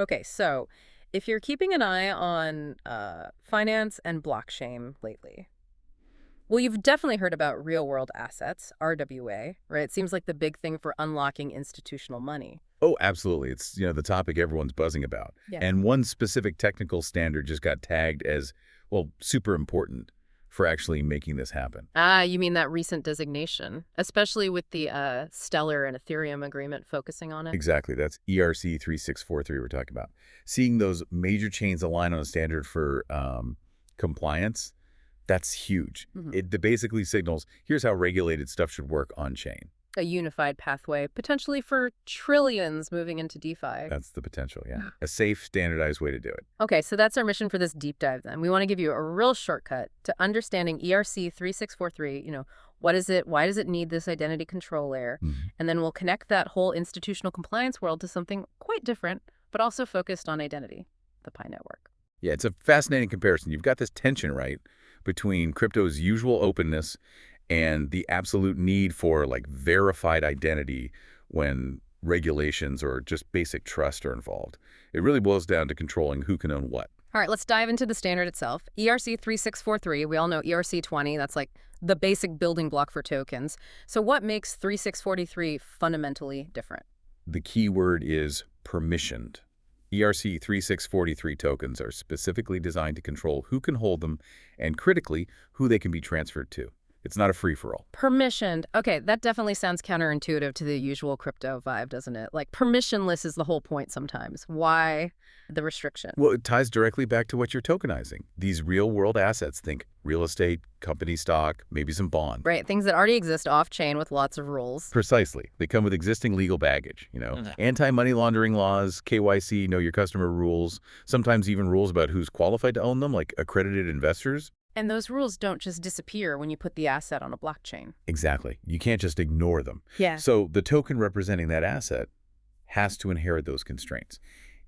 Okay, so if you're keeping an eye on finance and blockchain lately, well, you've definitely heard about real-world assets, RWA, right? It seems like the big thing for unlocking institutional money. Oh, absolutely. It's, the topic everyone's buzzing about. Yeah. And one specific technical standard just got tagged as, well, super important for actually making this happen. Ah, you mean that recent designation, especially with the Stellar and Ethereum agreement focusing on it? Exactly. That's ERC-3643 we're talking about. Seeing those major chains align on a standard for compliance, that's huge. Hmm. It basically signals, here's how regulated stuff should work on-chain. A unified pathway, potentially for trillions moving into DeFi. That's the potential, yeah. A safe, standardized way to do it. Okay, so that's our mission for this deep dive then. We want to give you a real shortcut to understanding ERC-3643, what is it, why does it need this identity control layer? Mhm. And then we'll connect that whole institutional compliance world to something quite different, but also focused on identity, the Pi network. Yeah, it's a fascinating comparison. You've got this tension, right, between crypto's usual openness and the absolute need for, like, verified identity when regulations or just basic trust are involved. It really boils down to controlling who can own what. All right, let's dive into the standard itself. ERC-3643, we all know ERC-20, that's like the basic building block for tokens. So what makes 3643 fundamentally different? The key word is permissioned. ERC-3643 tokens are specifically designed to control who can hold them and, critically, who they can be transferred to. It's not a free-for-all. Permissioned. Okay, that definitely sounds counterintuitive to the usual crypto vibe, doesn't it? Like, permissionless is the whole point sometimes. Why the restriction? Well, it ties directly back to what you're tokenizing. These real-world assets, think real estate, company stock, maybe some bond. Right, things that already exist off-chain with lots of rules. Precisely. They come with existing legal baggage, anti-money laundering laws, KYC, know your customer rules, sometimes even rules about who's qualified to own them, like accredited investors. And those rules don't just disappear when you put the asset on a blockchain. Exactly. You can't just ignore them. Yeah. So the token representing that asset has to inherit those constraints.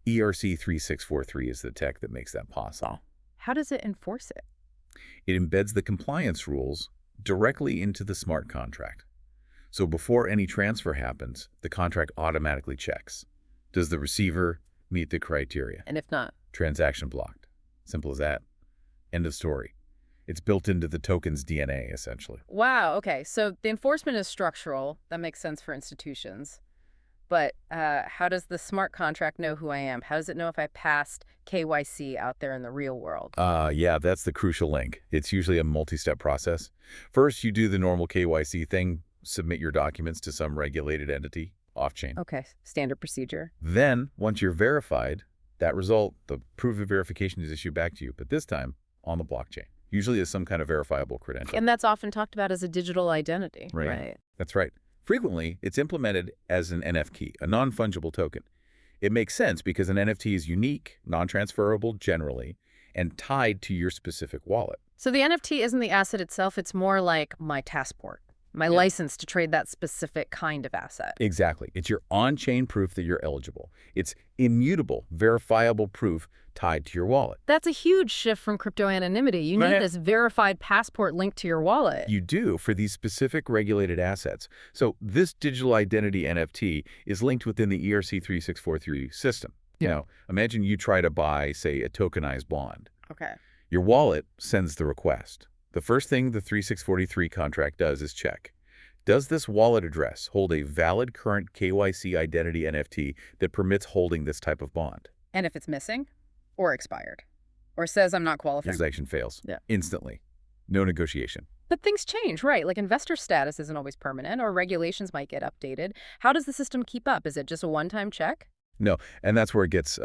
ERC-3643 is the tech that makes that possible. How does it enforce it? It embeds the compliance rules directly into the smart contract. So before any transfer happens, the contract automatically checks. Does the receiver meet the criteria? And if not? Transaction blocked. Simple as that. End of story. It's built into the token's DNA, essentially. Wow, okay. So the enforcement is structural. That makes sense for institutions. But how does the smart contract know who I am? How does it know if I passed KYC out there in the real world? Yeah, that's the crucial link. It's usually a multi-step process. First, you do the normal KYC thing, submit your documents to some regulated entity, off-chain. Okay, standard procedure. Then, once you're verified, that result, the proof of verification is issued back to you, but this time on the blockchain. Usually as some kind of verifiable credential. And that's often talked about as a digital identity. Right. That's right. Frequently, it's implemented as an NFT, a non-fungible token. It makes sense because an NFT is unique, non-transferable generally, and tied to your specific wallet. So the NFT isn't the asset itself, it's more like my passport, my license to trade that specific kind of asset. Exactly. It's your on-chain proof that you're eligible. It's immutable, verifiable proof tied to your wallet. That's a huge shift from crypto anonymity. You need this verified passport linked to your wallet. You do for these specific regulated assets. So this digital identity NFT is linked within the ERC-3643 system. Imagine you try to buy, say, a tokenized bond. Okay. Your wallet sends the request. The first thing the 3643 contract does is check. Does this wallet address hold a valid current KYC identity NFT that permits holding this type of bond? And if it's missing or expired or says I'm not qualified? Transaction fails. Yeah. Instantly. No negotiation. But things change, right? Like investor status isn't always permanent or regulations might get updated. How does the system keep up? Is it just a one-time check? No, and that's where it gets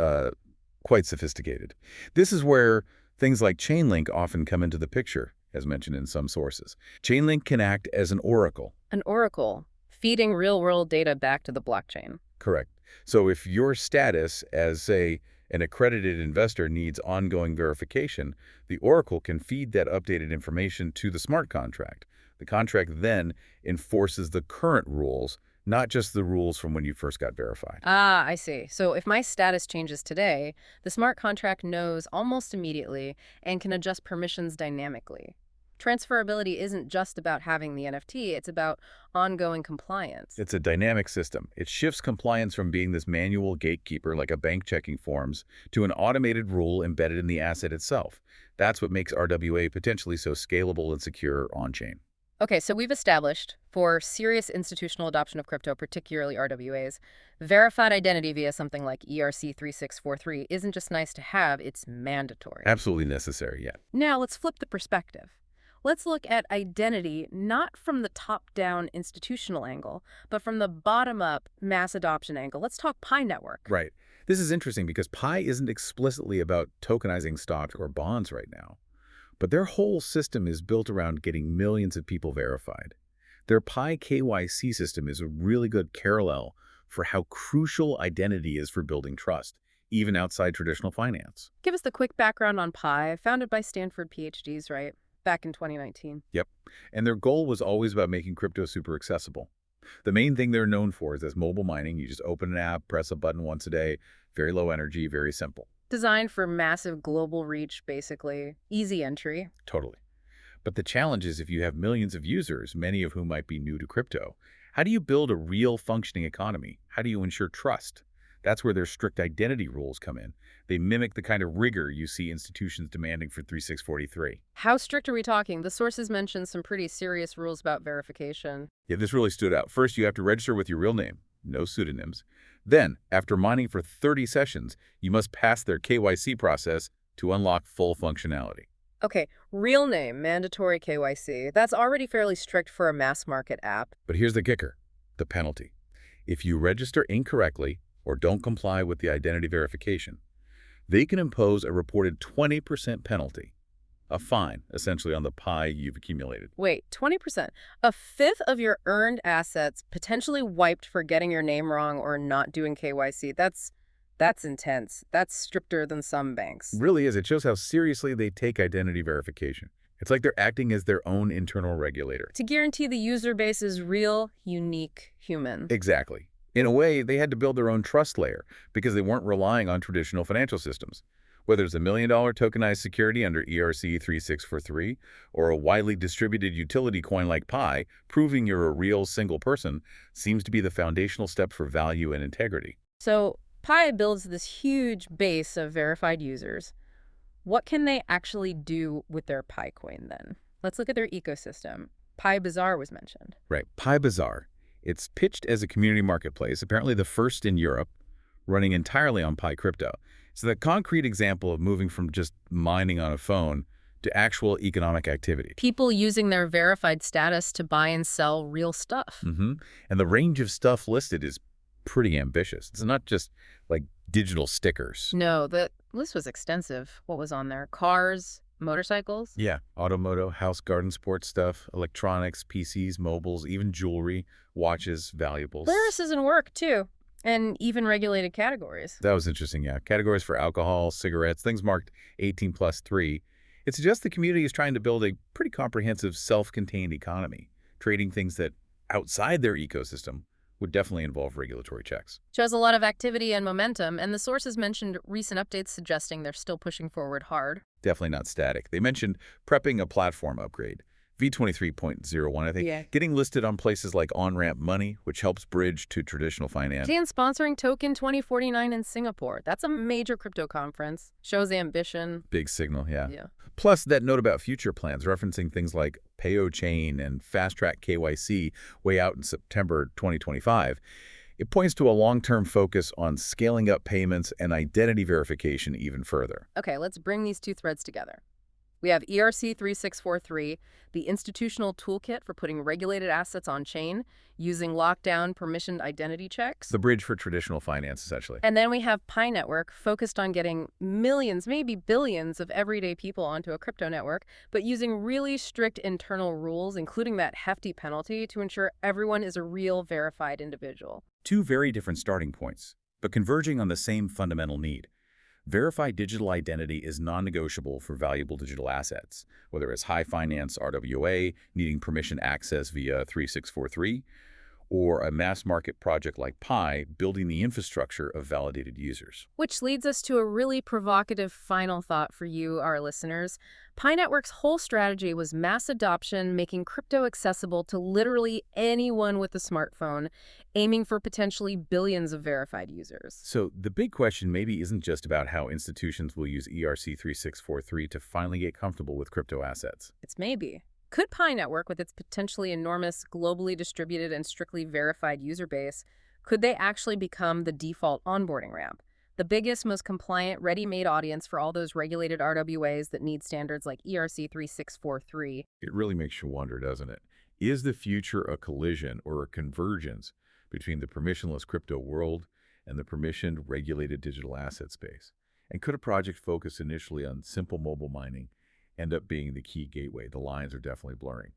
quite sophisticated. This is where things like Chainlink often come into the picture, as mentioned in some sources. Chainlink can act as an oracle. An oracle, feeding real-world data back to the blockchain. Correct. So if your status as, say, an accredited investor needs ongoing verification, the oracle can feed that updated information to the smart contract. The contract then enforces the current rules, not just the rules from when you first got verified. Ah, I see. So if my status changes today, the smart contract knows almost immediately and can adjust permissions dynamically. Transferability isn't just about having the NFT, it's about ongoing compliance. It's a dynamic system. It shifts compliance from being this manual gatekeeper like a bank checking forms to an automated rule embedded in the asset itself. That's what makes RWA potentially so scalable and secure on-chain. Okay, so we've established, for serious institutional adoption of crypto, particularly RWAs, verified identity via something like ERC-3643 isn't just nice to have, it's mandatory. Absolutely necessary, yeah. Now let's flip the perspective. Let's look at identity not from the top-down institutional angle, but from the bottom-up mass adoption angle. Let's talk Pi Network. Right. This is interesting because Pi isn't explicitly about tokenizing stocks or bonds right now. But their whole system is built around getting millions of people verified. Their Pi KYC system is a really good parallel for how crucial identity is for building trust, even outside traditional finance. Give us the quick background on Pi, founded by Stanford PhDs, right? Back in 2019. Yep. And their goal was always about making crypto super accessible. The main thing they're known for is this mobile mining. You just open an app, press a button once a day, very low energy, very simple. Designed for massive global reach, basically. Easy entry. Totally. But the challenge is if you have millions of users, many of whom might be new to crypto, how do you build a real functioning economy? How do you ensure trust? That's where their strict identity rules come in. They mimic the kind of rigor you see institutions demanding for 3643. How strict are we talking? The sources mention some pretty serious rules about verification. Yeah, this really stood out. First, you have to register with your real name, no pseudonyms. Then, after mining for 30 sessions, you must pass their KYC process to unlock full functionality. Okay, real name, mandatory KYC. That's already fairly strict for a mass market app. But here's the kicker, the penalty. If you register incorrectly or don't comply with the identity verification, they can impose a reported 20% penalty, a fine, essentially, on the Pi you've accumulated. Wait, 20%? A fifth of your earned assets potentially wiped for getting your name wrong or not doing KYC. That's intense. That's stricter than some banks. It really is. It shows how seriously they take identity verification. It's like they're acting as their own internal regulator. To guarantee the user base is real, unique, human. Exactly. In a way, they had to build their own trust layer because they weren't relying on traditional financial systems. Whether it's $1 million tokenized security under ERC-3643 or a widely distributed utility coin like Pi, proving you're a real single person seems to be the foundational step for value and integrity. So Pi builds this huge base of verified users. What can they actually do with their Pi coin then? Let's look at their ecosystem. PiBazar was mentioned. Right. PiBazar. It's pitched as a community marketplace, apparently the first in Europe, running entirely on Pi crypto. It's the concrete example of moving from just mining on a phone to actual economic activity. People using their verified status to buy and sell real stuff. And the range of stuff listed is pretty ambitious. It's not just like digital stickers. No, the list was extensive. What was on there? Cars, motorcycles? Yeah, automoto, house, garden, sports stuff, electronics, PCs, mobiles, even jewelry, watches, valuables. Services and work, too. And even regulated categories. That was interesting, yeah. Categories for alcohol, cigarettes, things marked 18+3. It suggests the community is trying to build a pretty comprehensive, self-contained economy, trading things that outside their ecosystem would definitely involve regulatory checks. Shows a lot of activity and momentum, and the sources mentioned recent updates suggesting they're still pushing forward hard. Definitely not static. They mentioned prepping a platform upgrade. V23.01, I think, Yeah. getting listed on places like On-Ramp Money, which helps bridge to traditional finance. And sponsoring Token 2049 in Singapore. That's a major crypto conference. Shows ambition. Big signal, yeah. Yeah. Plus, that note about future plans, referencing things like Payo Chain and Fast Track KYC way out in September 2025. It points to a long-term focus on scaling up payments and identity verification even further. Okay, let's bring these two threads together. We have ERC-3643, the institutional toolkit for putting regulated assets on chain using lockdown permissioned identity checks. The bridge for traditional finance, essentially. And then we have Pi Network, focused on getting millions, maybe billions of everyday people onto a crypto network, but using really strict internal rules, including that hefty penalty, to ensure everyone is a real verified individual. Two very different starting points, but converging on the same fundamental need. Verified digital identity is non-negotiable for valuable digital assets, whether it's high finance RWA, needing permission access via 3643, or a mass market project like Pi building the infrastructure of validated users. Which leads us to a really provocative final thought for you, our listeners. Pi Network's whole strategy was mass adoption, making crypto accessible to literally anyone with a smartphone, aiming for potentially billions of verified users. So the big question maybe isn't just about how institutions will use ERC-3643 to finally get comfortable with crypto assets. It's maybe. Could Pi Network, with its potentially enormous, globally distributed and strictly verified user base, could they actually become the default onboarding ramp? The biggest, most compliant, ready-made audience for all those regulated RWAs that need standards like ERC-3643. It really makes you wonder, doesn't it? Is the future a collision or a convergence between the permissionless crypto world and the permissioned, regulated digital asset space? And could a project focused initially on simple mobile mining end up being the key gateway? The lines are definitely blurring.